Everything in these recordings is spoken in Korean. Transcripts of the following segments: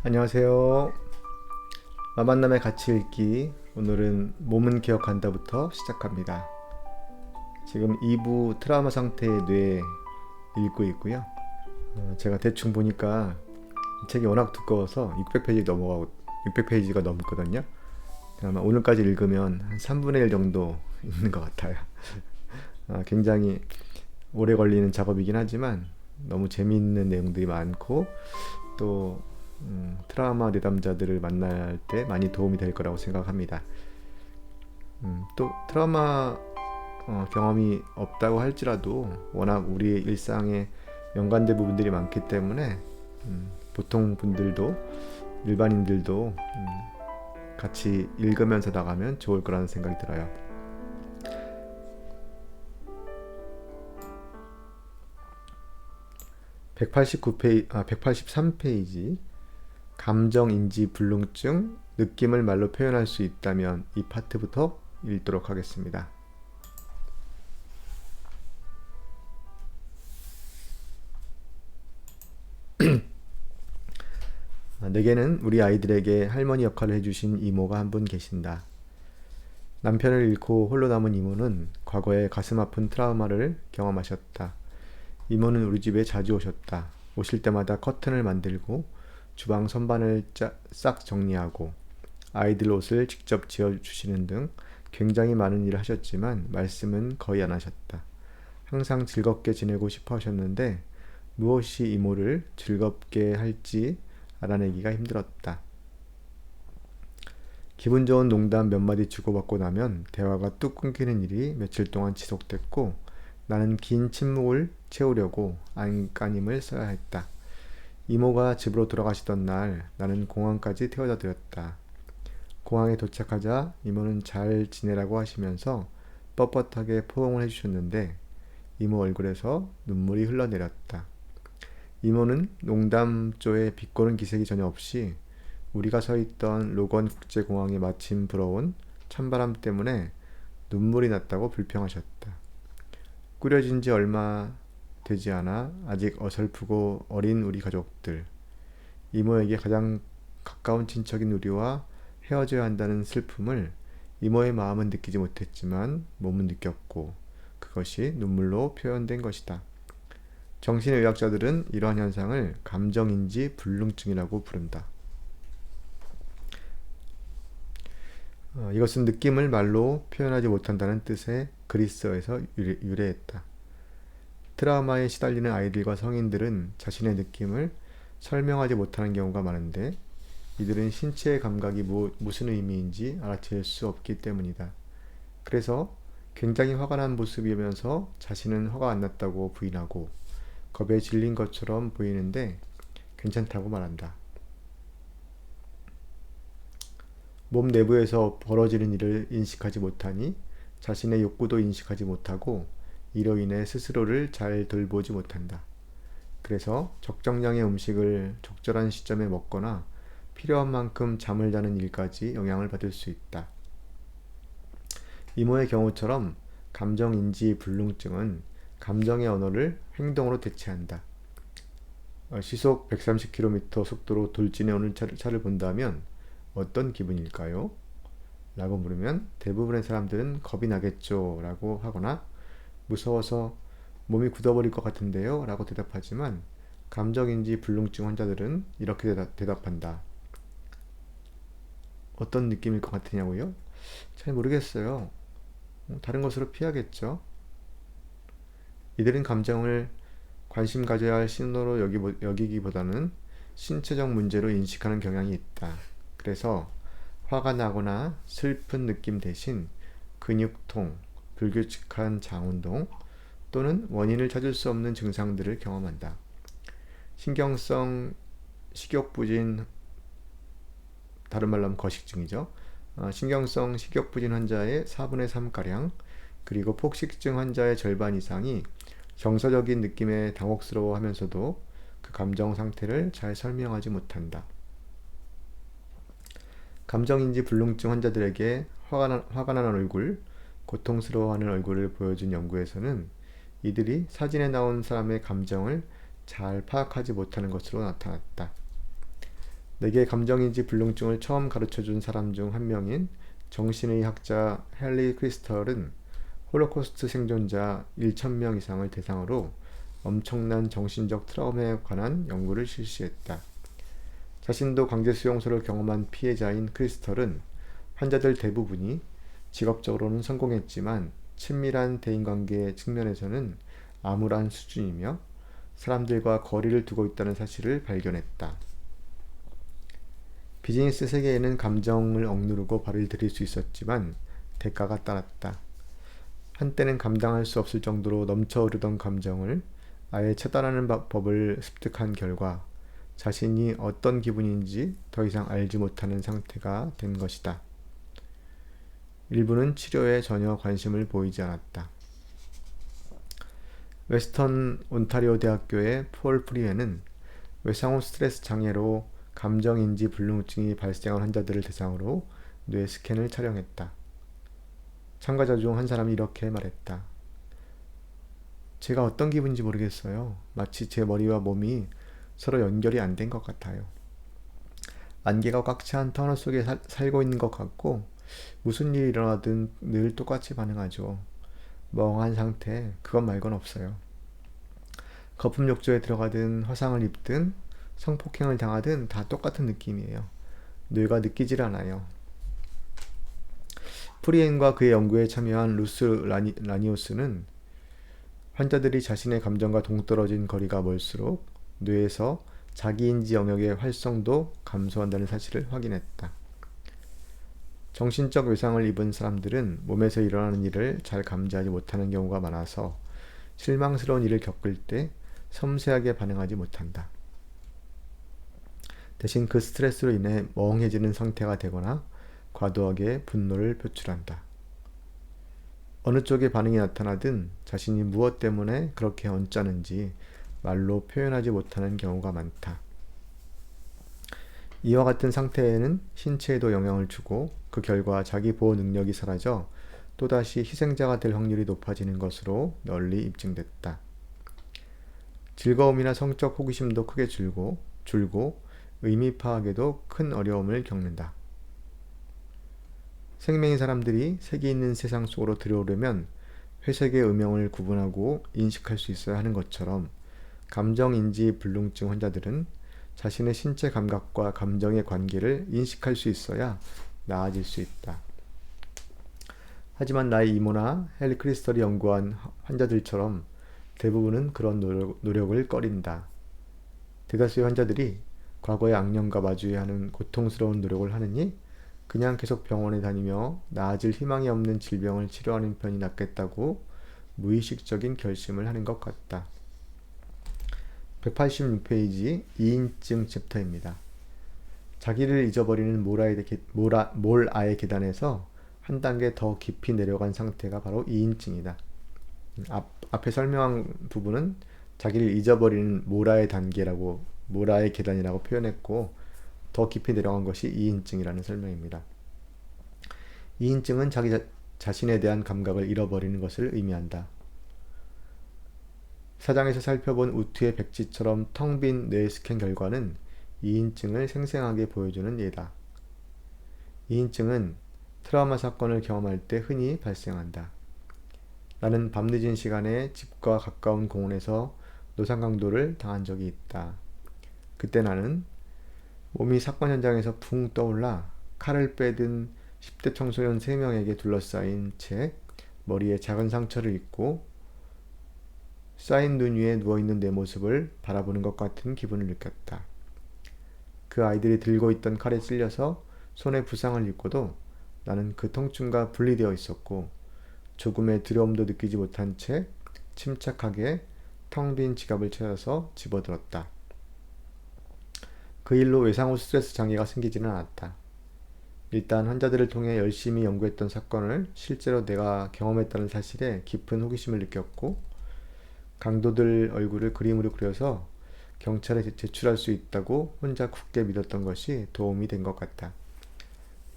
안녕하세요. 마만남의 가치 읽기. 오늘은 몸은 기억한다부터 시작합니다. 지금 2부 트라우마 상태의 뇌 읽고 있고요. 제가 대충 보니까 이 책이 워낙 두꺼워서 600페이지가 넘거든요. 아마 오늘까지 읽으면 한 3분의 1 정도 읽는 것 같아요. 굉장히 오래 걸리는 작업이긴 하지만 너무 재미있는 내용들이 많고 또 트라우마 내담자들을 만날 때 많이 도움이 될 거라고 생각합니다. 또 트라우마 경험이 없다고 할지라도 워낙 우리의 일상에 연관된 부분들이 많기 때문에 보통 분들도 일반인들도 같이 읽으면서 나가면 좋을 거라는 생각이 들어요. 183페이지 감정인지 불능증, 느낌을 말로 표현할 수 있다면 이 파트부터 읽도록 하겠습니다. 내게는 우리 아이들에게 할머니 역할을 해주신 이모가 한 분 계신다. 남편을 잃고 홀로 남은 이모는 과거에 가슴 아픈 트라우마를 경험하셨다. 이모는 우리 집에 자주 오셨다. 오실 때마다 커튼을 만들고 주방 선반을 싹 정리하고 아이들 옷을 직접 지어주시는 등 굉장히 많은 일을 하셨지만 말씀은 거의 안 하셨다. 항상 즐겁게 지내고 싶어 하셨는데 무엇이 이모를 즐겁게 할지 알아내기가 힘들었다. 기분 좋은 농담 몇 마디 주고받고 나면 대화가 뚝 끊기는 일이 며칠 동안 지속됐고 나는 긴 침묵을 채우려고 안간힘을 써야 했다. 이모가 집으로 돌아가시던 날 나는 공항까지 태워다 드렸다. 공항에 도착하자 이모는 잘 지내라고 하시면서 뻣뻣하게 포옹을 해주셨는데 이모 얼굴에서 눈물이 흘러내렸다. 이모는 농담조에 비꼬는 기색이 전혀 없이 우리가 서 있던 로건 국제공항에 마침 불어온 찬바람 때문에 눈물이 났다고 불평하셨다. 꾸려진 지 얼마 되지 않아 아직 어설프고 어린 우리 가족들. 이모에게 가장 가까운 친척인 우리와 헤어져야 한다는 슬픔을 이모의 마음은 느끼지 못했지만 몸은 느꼈고 그것이 눈물로 표현된 것이다. 정신의학자들은 이러한 현상을 감정인지 불능증이라고 부른다. 이것은 느낌을 말로 표현하지 못한다는 뜻의 그리스어에서 유래했다. 트라우마에 시달리는 아이들과 성인들은 자신의 느낌을 설명하지 못하는 경우가 많은데 이들은 신체의 감각이 무슨 의미인지 알아챌 수 없기 때문이다. 그래서 굉장히 화가 난 모습이면서 자신은 화가 안 났다고 부인하고 겁에 질린 것처럼 보이는데 괜찮다고 말한다. 몸 내부에서 벌어지는 일을 인식하지 못하니 자신의 욕구도 인식하지 못하고 이로 인해 스스로를 잘 돌보지 못한다. 그래서 적정량의 음식을 적절한 시점에 먹거나 필요한 만큼 잠을 자는 일까지 영향을 받을 수 있다. 이모의 경우처럼 감정인지 불능증은 감정의 언어를 행동으로 대체한다. 시속 130km 속도로 돌진해 오는 차를 본다면 어떤 기분일까요? 라고 물으면 대부분의 사람들은 겁이 나겠죠 라고 하거나 무서워서 몸이 굳어버릴 것 같은데요 라고 대답하지만 감정인지 불능증 환자들은 이렇게 대답한다. 어떤 느낌일 것 같으냐고요? 잘 모르겠어요. 다른 것으로 피하겠죠. 이들은 감정을 관심 가져야 할 신호로 여기기보다는 신체적 문제로 인식하는 경향이 있다. 그래서 화가 나거나 슬픈 느낌 대신 근육통, 불규칙한 장운동 또는 원인을 찾을 수 없는 증상들을 경험한다. 신경성 식욕부진, 다른 말로 하면 거식증이죠. 신경성 식욕부진 환자의 4분의 3가량, 그리고 폭식증 환자의 절반 이상이 정서적인 느낌에 당혹스러워 하면서도 그 감정 상태를 잘 설명하지 못한다. 감정인지 불능증 환자들에게 화가 난 얼굴, 고통스러워하는 얼굴을 보여준 연구에서는 이들이 사진에 나온 사람의 감정을 잘 파악하지 못하는 것으로 나타났다. 내게 감정인지 불능증을 처음 가르쳐준 사람 중 한 명인 정신의학자 헨리 크리스털은 홀로코스트 생존자 1,000명 이상을 대상으로 엄청난 정신적 트라우마에 관한 연구를 실시했다. 자신도 강제수용소를 경험한 피해자인 크리스털은 환자들 대부분이 직업적으로는 성공했지만 친밀한 대인관계 측면에서는 암울한 수준이며 사람들과 거리를 두고 있다는 사실을 발견했다. 비즈니스 세계에는 감정을 억누르고 발을 들일 수 있었지만 대가가 따랐다. 한때는 감당할 수 없을 정도로 넘쳐흐르던 감정을 아예 차단하는 법을 습득한 결과 자신이 어떤 기분인지 더 이상 알지 못하는 상태가 된 것이다. 일부는 치료에 전혀 관심을 보이지 않았다. 웨스턴 온타리오 대학교의 폴 프리에는 외상후 스트레스 장애로 감정인지 불능증이 발생한 환자들을 대상으로 뇌 스캔을 촬영했다. 참가자 중 한 사람이 이렇게 말했다. 제가 어떤 기분인지 모르겠어요. 마치 제 머리와 몸이 서로 연결이 안 된 것 같아요. 안개가 꽉 찬 터널 속에 살고 있는 것 같고 무슨 일이 일어나든 늘 똑같이 반응하죠. 멍한 상태, 그것 말곤 없어요. 거품 욕조에 들어가든 화상을 입든 성폭행을 당하든 다 똑같은 느낌이에요. 뇌가 느끼질 않아요. 프리엔과 그의 연구에 참여한 루스 라니오스는 환자들이 자신의 감정과 동떨어진 거리가 멀수록 뇌에서 자기인지 영역의 활성도 감소한다는 사실을 확인했다. 정신적 외상을 입은 사람들은 몸에서 일어나는 일을 잘 감지하지 못하는 경우가 많아서 실망스러운 일을 겪을 때 섬세하게 반응하지 못한다. 대신 그 스트레스로 인해 멍해지는 상태가 되거나 과도하게 분노를 표출한다. 어느 쪽의 반응이 나타나든 자신이 무엇 때문에 그렇게 언짢은지 말로 표현하지 못하는 경우가 많다. 이와 같은 상태에는 신체에도 영향을 주고 그 결과 자기 보호 능력이 사라져 또다시 희생자가 될 확률이 높아지는 것으로 널리 입증됐다. 즐거움이나 성적 호기심도 크게 줄고 의미 파악에도 큰 어려움을 겪는다. 생명인 사람들이 색이 있는 세상 속으로 들어오려면 회색의 음영을 구분하고 인식할 수 있어야 하는 것처럼 감정인지 불능증 환자들은 자신의 신체 감각과 감정의 관계를 인식할 수 있어야 나아질 수 있다. 하지만 나의 이모나 헨리 크리스털이 연구한 환자들처럼 대부분은 그런 노력을 꺼린다. 대다수의 환자들이 과거의 악령과 마주해야 하는 고통스러운 노력을 하느니 그냥 계속 병원에 다니며 나아질 희망이 없는 질병을 치료하는 편이 낫겠다고 무의식적인 결심을 하는 것 같다. 186페이지 2인증 챕터입니다. 자기를 잊어버리는 몰아의 계단에서 한 단계 더 깊이 내려간 상태가 바로 2인증이다. 앞에 설명한 부분은 자기를 잊어버리는 몰아의 계단이라고 표현했고 더 깊이 내려간 것이 2인증이라는 설명입니다. 2인증은 자기 자신에 대한 감각을 잃어버리는 것을 의미한다. 사장에서 살펴본 우투의 백지처럼 텅 빈 뇌 스캔 결과는 2인증을 생생하게 보여주는 예다. 2인증은 트라우마 사건을 경험할 때 흔히 발생한다. 나는 밤늦은 시간에 집과 가까운 공원에서 노상강도를 당한 적이 있다. 그때 나는 몸이 사건 현장에서 붕 떠올라 칼을 빼든 10대 청소년 3명에게 둘러싸인 채 머리에 작은 상처를 입고 쌓인 눈 위에 누워있는 내 모습을 바라보는 것 같은 기분을 느꼈다. 그 아이들이 들고 있던 칼에 찔려서 손에 부상을 입고도 나는 그 통증과 분리되어 있었고 조금의 두려움도 느끼지 못한 채 침착하게 텅 빈 지갑을 찾아서 집어들었다. 그 일로 외상후 스트레스 장애가 생기지는 않았다. 일단 환자들을 통해 열심히 연구했던 사건을 실제로 내가 경험했다는 사실에 깊은 호기심을 느꼈고 강도들 얼굴을 그림으로 그려서 경찰에 제출할 수 있다고 혼자 굳게 믿었던 것이 도움이 된 것 같다.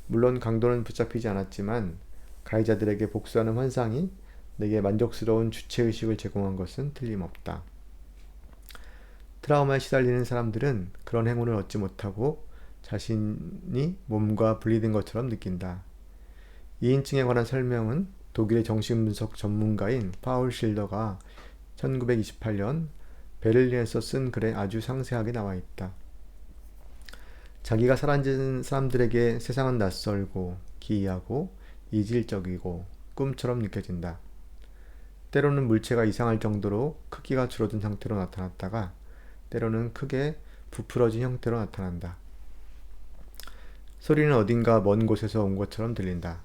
물론 강도는 붙잡히지 않았지만 가해자들에게 복수하는 환상이 내게 만족스러운 주체의식을 제공한 것은 틀림없다. 트라우마에 시달리는 사람들은 그런 행운을 얻지 못하고 자신이 몸과 분리된 것처럼 느낀다. 2인칭에 관한 설명은 독일의 정신분석 전문가인 파울 실러가 1928년 베를린에서 쓴 글에 아주 상세하게 나와 있다. 자기가 사라진 사람들에게 세상은 낯설고 기이하고 이질적이고 꿈처럼 느껴진다. 때로는 물체가 이상할 정도로 크기가 줄어든 상태로 나타났다가 때로는 크게 부풀어진 형태로 나타난다. 소리는 어딘가 먼 곳에서 온 것처럼 들린다.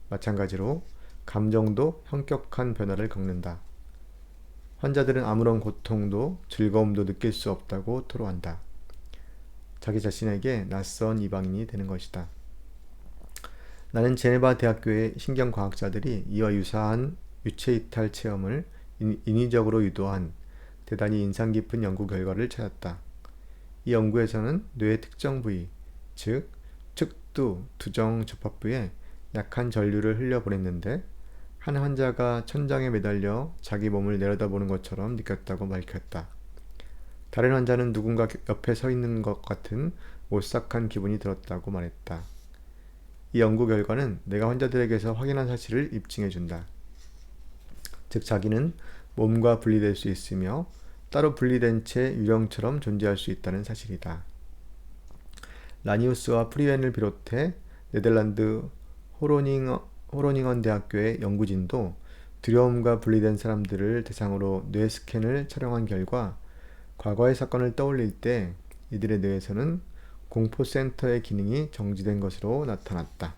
마찬가지로 감정도 현격한 변화를 겪는다. 환자들은 아무런 고통도 즐거움도 느낄 수 없다고 토로한다. 자기 자신에게 낯선 이방인이 되는 것이다. 나는 제네바 대학교의 신경과학자들이 이와 유사한 유체이탈 체험을 인위적으로 유도한 대단히 인상 깊은 연구 결과를 찾았다. 이 연구에서는 뇌의 특정 부위, 즉 측두, 두정 접합부에 약한 전류를 흘려보냈는데 한 환자가 천장에 매달려 자기 몸을 내려다보는 것처럼 느꼈다고 밝혔다. 다른 환자는 누군가 옆에 서 있는 것 같은 오싹한 기분이 들었다고 말했다. 이 연구 결과는 내가 환자들에게서 확인한 사실을 입증해준다. 즉 자기는 몸과 분리될 수 있으며 따로 분리된 채 유령처럼 존재할 수 있다는 사실이다. 라니우스와 프리웬을 비롯해 네덜란드 호로닝언 대학교의 연구진도 두려움과 분리된 사람들을 대상으로 뇌 스캔을 촬영한 결과 과거의 사건을 떠올릴 때 이들의 뇌에서는 공포센터의 기능이 정지된 것으로 나타났다.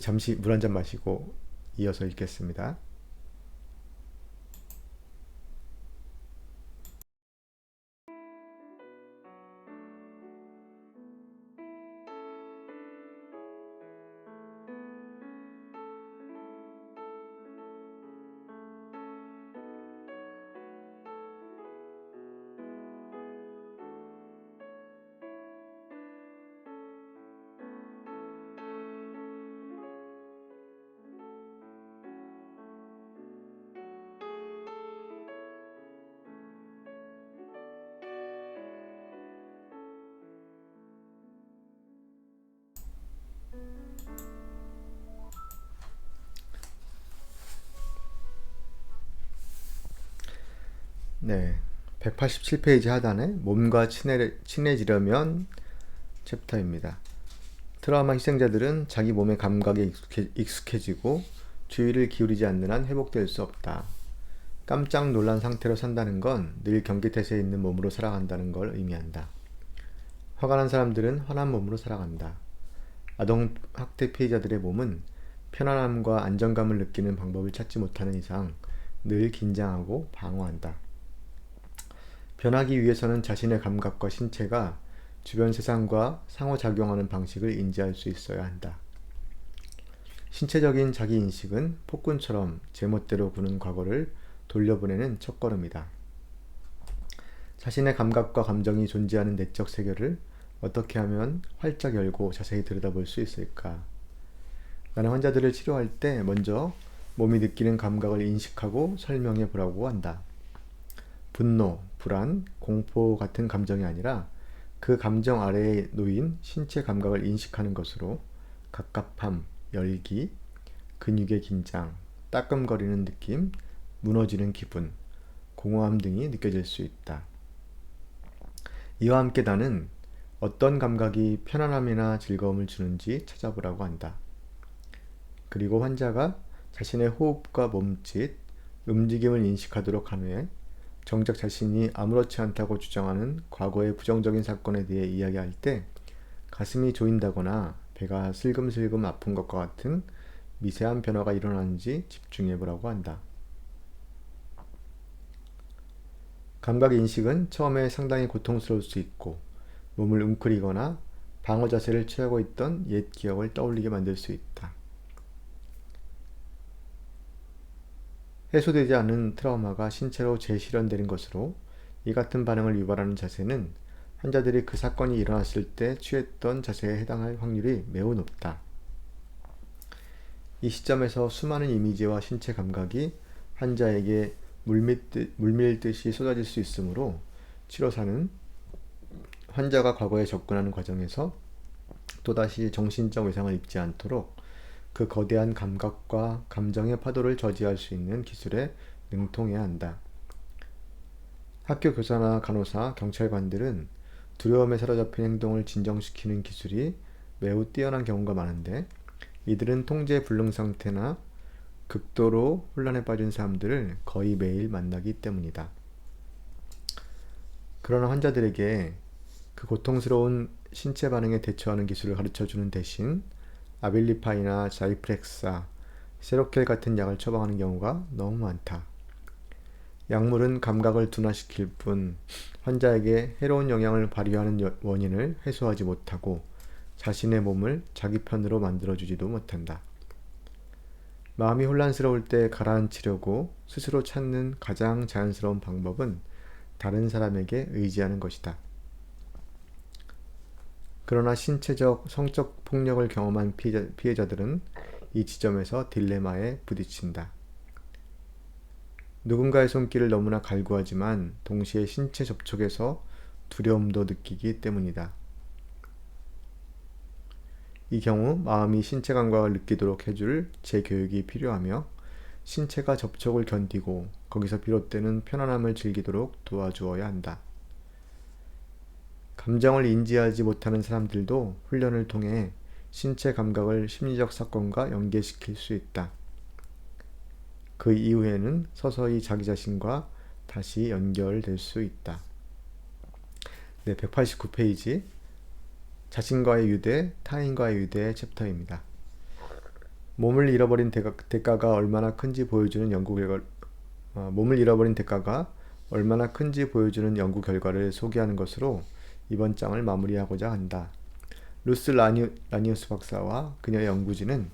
잠시 물 한 잔 마시고 이어서 읽겠습니다. 네, 187페이지 하단에 몸과 친해지려면 챕터입니다. 트라우마 희생자들은 자기 몸의 감각에 익숙해지고 주의를 기울이지 않는 한 회복될 수 없다. 깜짝 놀란 상태로 산다는 건 늘 경계태세에 있는 몸으로 살아간다는 걸 의미한다. 화가 난 사람들은 화난 몸으로 살아간다. 아동학대 피해자들의 몸은 편안함과 안정감을 느끼는 방법을 찾지 못하는 이상 늘 긴장하고 방어한다. 변하기 위해서는 자신의 감각과 신체가 주변 세상과 상호작용하는 방식을 인지할 수 있어야 한다. 신체적인 자기인식은 폭군처럼 제멋대로 구는 과거를 돌려보내는 첫걸음이다. 자신의 감각과 감정이 존재하는 내적 세계를 어떻게 하면 활짝 열고 자세히 들여다볼 수 있을까? 나는 환자들을 치료할 때 먼저 몸이 느끼는 감각을 인식하고 설명해 보라고 한다. 분노, 불안, 공포 같은 감정이 아니라 그 감정 아래에 놓인 신체 감각을 인식하는 것으로 갑갑함, 열기, 근육의 긴장, 따끔거리는 느낌, 무너지는 기분, 공허함 등이 느껴질 수 있다. 이와 함께 나는 어떤 감각이 편안함이나 즐거움을 주는지 찾아보라고 한다. 그리고 환자가 자신의 호흡과 몸짓, 움직임을 인식하도록 한 후에 정작 자신이 아무렇지 않다고 주장하는 과거의 부정적인 사건에 대해 이야기할 때 가슴이 조인다거나 배가 슬금슬금 아픈 것과 같은 미세한 변화가 일어나는지 집중해 보라고 한다. 감각 인식은 처음에 상당히 고통스러울 수 있고 몸을 웅크리거나 방어 자세를 취하고 있던 옛 기억을 떠올리게 만들 수 있다. 해소되지 않은 트라우마가 신체로 재실현되는 것으로 이 같은 반응을 유발하는 자세는 환자들이 그 사건이 일어났을 때 취했던 자세에 해당할 확률이 매우 높다. 이 시점에서 수많은 이미지와 신체 감각이 환자에게 물밀듯이 쏟아질 수 있으므로 치료사는 환자가 과거에 접근하는 과정에서 또다시 정신적 외상을 입지 않도록 그 거대한 감각과 감정의 파도를 저지할 수 있는 기술에 능통해야 한다. 학교 교사나 간호사, 경찰관들은 두려움에 사로잡힌 행동을 진정시키는 기술이 매우 뛰어난 경우가 많은데, 이들은 통제 불능 상태나 극도로 혼란에 빠진 사람들을 거의 매일 만나기 때문이다. 그러나 환자들에게 그 고통스러운 신체 반응에 대처하는 기술을 가르쳐주는 대신 아빌리파이나 자이프렉사, 세로켈 같은 약을 처방하는 경우가 너무 많다. 약물은 감각을 둔화시킬 뿐 환자에게 해로운 영향을 발휘하는 원인을 해소하지 못하고 자신의 몸을 자기 편으로 만들어주지도 못한다. 마음이 혼란스러울 때 가라앉히려고 스스로 찾는 가장 자연스러운 방법은 다른 사람에게 의지하는 것이다. 그러나 신체적, 성적 폭력을 경험한 피해자들은 이 지점에서 딜레마에 부딪힌다. 누군가의 손길을 너무나 갈구하지만 동시에 신체 접촉에서 두려움도 느끼기 때문이다. 이 경우 마음이 신체 감각을 느끼도록 해줄 재교육이 필요하며, 신체가 접촉을 견디고 거기서 비롯되는 편안함을 즐기도록 도와주어야 한다. 감정을 인지하지 못하는 사람들도 훈련을 통해 신체 감각을 심리적 사건과 연계시킬 수 있다. 그 이후에는 서서히 자기 자신과 다시 연결될 수 있다. 네, 189페이지 자신과의 유대, 타인과의 유대 챕터입니다. 몸을 잃어버린 대가가 얼마나 큰지 보여주는 연구 결과를 소개하는 것으로 이번 장을 마무리하고자 한다. 루스 라니우스 박사와 그녀의 연구진은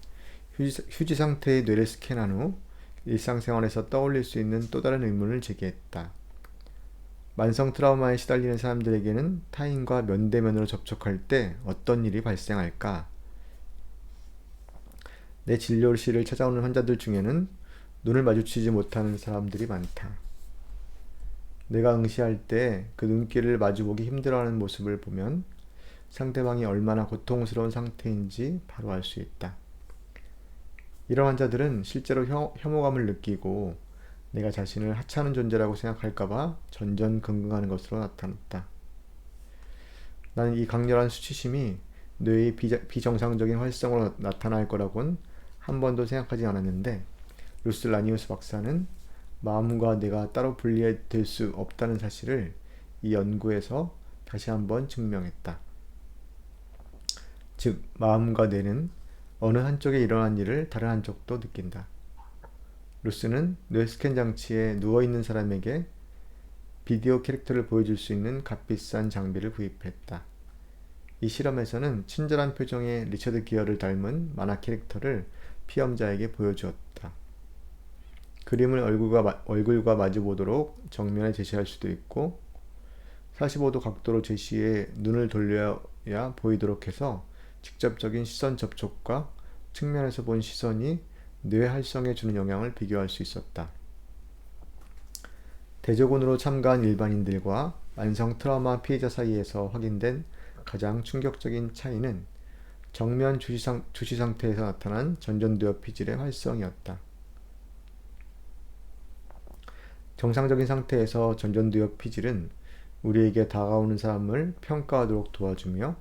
휴지 상태의 뇌를 스캔한 후 일상생활에서 떠올릴 수 있는 또 다른 의문을 제기했다. 만성 트라우마에 시달리는 사람들에게는 타인과 면대면으로 접촉할 때 어떤 일이 발생할까? 내 진료실을 찾아오는 환자들 중에는 눈을 마주치지 못하는 사람들이 많다. 내가 응시할 때 그 눈길을 마주보기 힘들어하는 모습을 보면 상대방이 얼마나 고통스러운 상태인지 바로 알 수 있다. 이런 환자들은 실제로 혐오감을 느끼고 내가 자신을 하찮은 존재라고 생각할까봐 전전긍긍하는 것으로 나타났다. 나는 이 강렬한 수치심이 뇌의 비정상적인 활성으로 나타날 거라곤 한 번도 생각하지 않았는데, 루스 라니우스 박사는 마음과 뇌가 따로 분리될 수 없다는 사실을 이 연구에서 다시 한번 증명했다. 즉, 마음과 뇌는 어느 한쪽에 일어난 일을 다른 한쪽도 느낀다. 루스는 뇌 스캔 장치에 누워있는 사람에게 비디오 캐릭터를 보여줄 수 있는 값비싼 장비를 구입했다. 이 실험에서는 친절한 표정의 리처드 기어를 닮은 만화 캐릭터를 피험자에게 보여주었다. 그림을 얼굴과 마주보도록 정면에 제시할 수도 있고, 45도 각도로 제시해 눈을 돌려야 보이도록 해서 직접적인 시선 접촉과 측면에서 본 시선이 뇌 활성에 주는 영향을 비교할 수 있었다. 대조군으로 참가한 일반인들과 만성 트라우마 피해자 사이에서 확인된 가장 충격적인 차이는 정면 주시 상태에서 나타난 전전두엽 피질의 활성이었다. 정상적인 상태에서 전전두엽 피질은 우리에게 다가오는 사람을 평가하도록 도와주며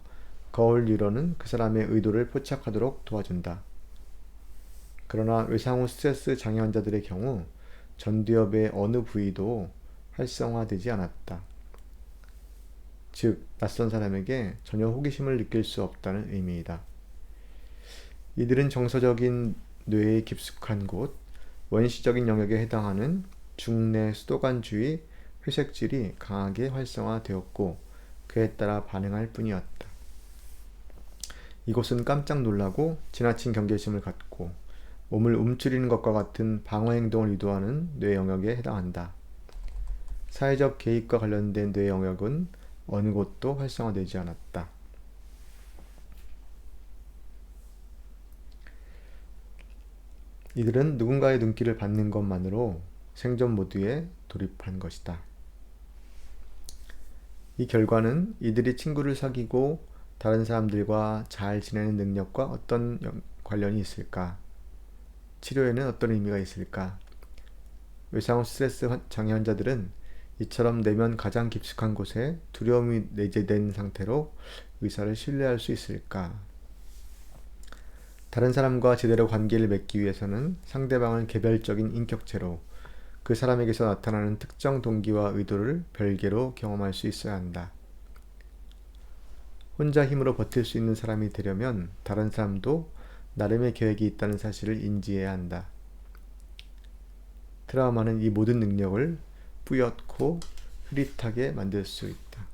거울 위로는 그 사람의 의도를 포착하도록 도와준다. 그러나 외상 후 스트레스 장애 환자들의 경우 전두엽의 어느 부위도 활성화되지 않았다. 즉, 낯선 사람에게 전혀 호기심을 느낄 수 없다는 의미이다. 이들은 정서적인 뇌의 깊숙한 곳, 원시적인 영역에 해당하는 중내 수도관 주위 회색질이 강하게 활성화되었고 그에 따라 반응할 뿐이었다. 이곳은 깜짝 놀라고 지나친 경계심을 갖고 몸을 움츠리는 것과 같은 방어 행동을 유도하는 뇌 영역에 해당한다. 사회적 개입과 관련된 뇌 영역은 어느 곳도 활성화되지 않았다. 이들은 누군가의 눈길을 받는 것만으로 생존 모드에 돌입한 것이다. 이 결과는 이들이 친구를 사귀고 다른 사람들과 잘 지내는 능력과 어떤 관련이 있을까? 치료에는 어떤 의미가 있을까? 외상후 스트레스 장애 환자들은 이처럼 내면 가장 깊숙한 곳에 두려움이 내재된 상태로 의사를 신뢰할 수 있을까? 다른 사람과 제대로 관계를 맺기 위해서는 상대방을 개별적인 인격체로 그 사람에게서 나타나는 특정 동기와 의도를 별개로 경험할 수 있어야 한다. 혼자 힘으로 버틸 수 있는 사람이 되려면 다른 사람도 나름의 계획이 있다는 사실을 인지해야 한다. 트라우마는 이 모든 능력을 뿌옇고 흐릿하게 만들 수 있다.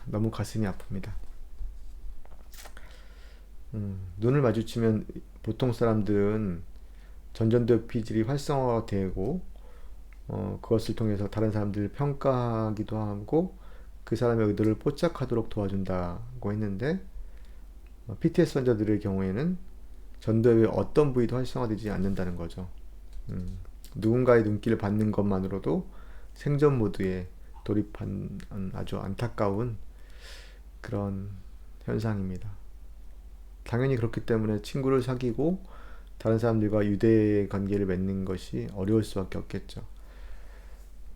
너무 가슴이 아픕니다. 눈을 마주치면 보통 사람들은 전전두엽 활성화가 되고 그것을 통해서 다른 사람들을 평가하기도 하고 그 사람의 의도를 포착하도록 도와준다고 했는데 PTSD 환자들의 경우에는 전두엽의 어떤 부위도 활성화되지 않는다는 거죠. 누군가의 눈길을 받는 것만으로도 생존 모드에 돌입한 아주 안타까운 그런 현상입니다. 당연히 그렇기 때문에 친구를 사귀고 다른 사람들과 유대 관계를 맺는 것이 어려울 수밖에 없겠죠.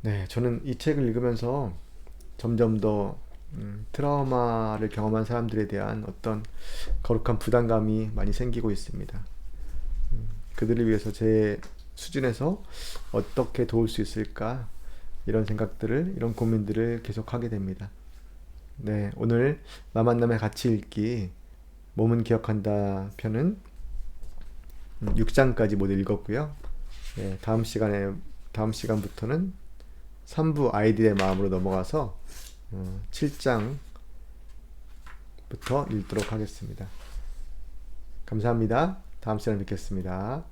네, 저는 이 책을 읽으면서 점점 더 트라우마를 경험한 사람들에 대한 어떤 거룩한 부담감이 많이 생기고 있습니다. 그들을 위해서 제 수준에서 어떻게 도울 수 있을까 이런 생각들을 이런 고민들을 계속 하게 됩니다. 네, 오늘 나 만남에 같이 읽기 몸은 기억한다 편은 6장까지 모두 읽었고요. 네, 다음 시간부터는 3부 아이들의 마음으로 넘어가서 7장부터 읽도록 하겠습니다. 감사합니다. 다음 시간에 뵙겠습니다.